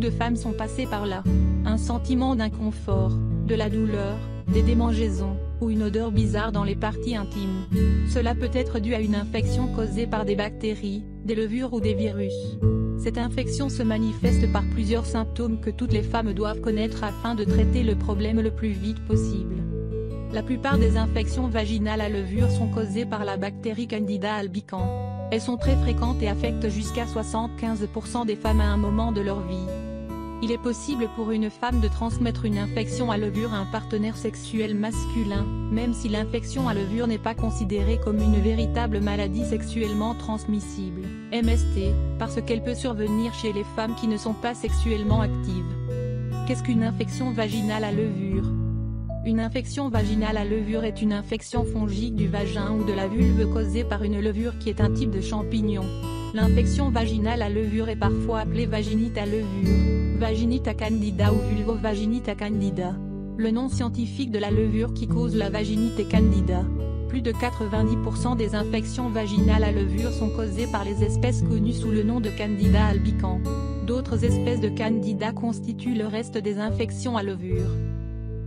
de femmes sont passées par là. Un sentiment d'inconfort, de la douleur, des démangeaisons, ou une odeur bizarre dans les parties intimes. Cela peut être dû à une infection causée par des bactéries, des levures ou des virus. Cette infection se manifeste par plusieurs symptômes que toutes les femmes doivent connaître afin de traiter le problème le plus vite possible. La plupart des infections vaginales à levure sont causées par la bactérie Candida albicans. Elles sont très fréquentes et affectent jusqu'à 75% des femmes à un moment de leur vie. Il est possible pour une femme de transmettre une infection à levure à un partenaire sexuel masculin, même si l'infection à levure n'est pas considérée comme une véritable maladie sexuellement transmissible, MST, parce qu'elle peut survenir chez les femmes qui ne sont pas sexuellement actives. Qu'est-ce qu'une infection vaginale à levure ? Une infection vaginale à levure est une infection fongique du vagin ou de la vulve causée par une levure qui est un type de champignon. L'infection vaginale à levure est parfois appelée vaginite à levure, vaginite à candida ou vulvovaginite à candida. Le nom scientifique de la levure qui cause la vaginite est candida. Plus de 90% des infections vaginales à levure sont causées par les espèces connues sous le nom de Candida albicans. D'autres espèces de candida constituent le reste des infections à levure.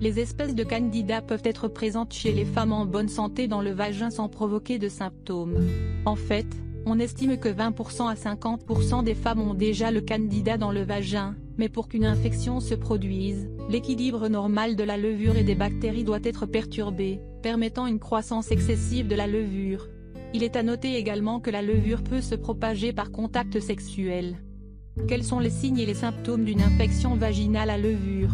Les espèces de candida peuvent être présentes chez les femmes en bonne santé dans le vagin sans provoquer de symptômes. En fait, on estime que 20% à 50% des femmes ont déjà le candida dans le vagin, mais pour qu'une infection se produise, l'équilibre normal de la levure et des bactéries doit être perturbé, permettant une croissance excessive de la levure. Il est à noter également que la levure peut se propager par contact sexuel. Quels sont les signes et les symptômes d'une infection vaginale à levure ?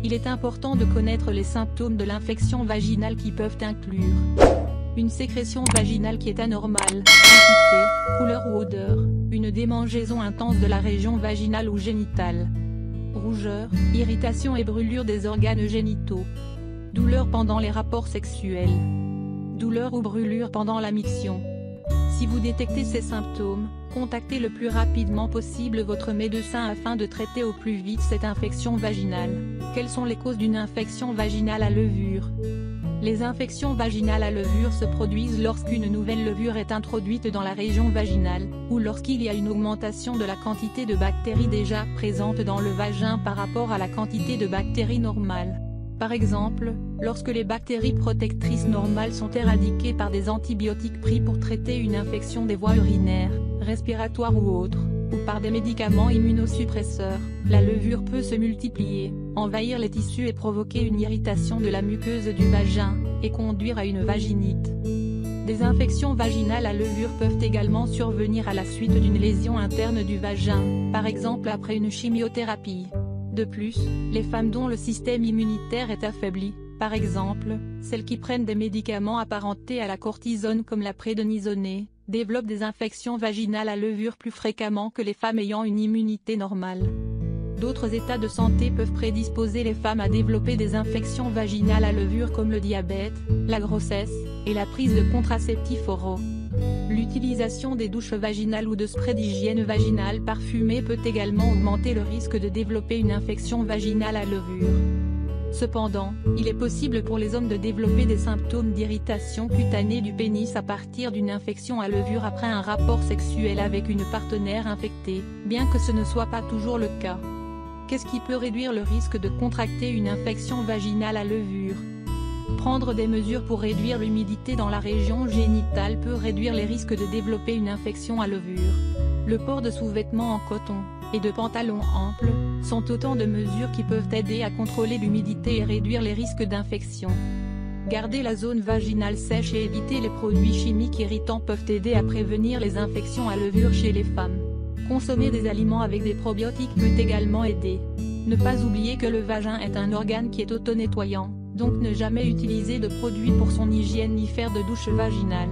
Il est important de connaître les symptômes de l'infection vaginale qui peuvent inclure une sécrétion vaginale qui est anormale, quantité, couleur ou odeur, une démangeaison intense de la région vaginale ou génitale, rougeur, irritation et brûlure des organes génitaux, douleur pendant les rapports sexuels, douleur ou brûlure pendant la miction. Si vous détectez ces symptômes, contactez le plus rapidement possible votre médecin afin de traiter au plus vite cette infection vaginale. Quelles sont les causes d'une infection vaginale à levure ? Les infections vaginales à levure se produisent lorsqu'une nouvelle levure est introduite dans la région vaginale, ou lorsqu'il y a une augmentation de la quantité de bactéries déjà présentes dans le vagin par rapport à la quantité de bactéries normales. Par exemple, lorsque les bactéries protectrices normales sont éradiquées par des antibiotiques pris pour traiter une infection des voies urinaires, respiratoires ou autres, ou par des médicaments immunosuppresseurs, la levure peut se multiplier, envahir les tissus et provoquer une irritation de la muqueuse du vagin, et conduire à une vaginite. Des infections vaginales à levure peuvent également survenir à la suite d'une lésion interne du vagin, par exemple après une chimiothérapie. De plus, les femmes dont le système immunitaire est affaibli, par exemple, celles qui prennent des médicaments apparentés à la cortisone comme la prédnisone, développent des infections vaginales à levure plus fréquemment que les femmes ayant une immunité normale. D'autres états de santé peuvent prédisposer les femmes à développer des infections vaginales à levure comme le diabète, la grossesse, et la prise de contraceptifs oraux. L'utilisation des douches vaginales ou de sprays d'hygiène vaginale parfumés peut également augmenter le risque de développer une infection vaginale à levure. Cependant, il est possible pour les hommes de développer des symptômes d'irritation cutanée du pénis à partir d'une infection à levure après un rapport sexuel avec une partenaire infectée, bien que ce ne soit pas toujours le cas. Qu'est-ce qui peut réduire le risque de contracter une infection vaginale à levure ? Prendre des mesures pour réduire l'humidité dans la région génitale peut réduire les risques de développer une infection à levure. Le port de sous-vêtements en coton, et de pantalons amples, sont autant de mesures qui peuvent aider à contrôler l'humidité et réduire les risques d'infection. Garder la zone vaginale sèche et éviter les produits chimiques irritants peuvent aider à prévenir les infections à levure chez les femmes. Consommer des aliments avec des probiotiques peut également aider. Ne pas oublier que le vagin est un organe qui est auto-nettoyant, donc ne jamais utiliser de produits pour son hygiène ni faire de douche vaginale.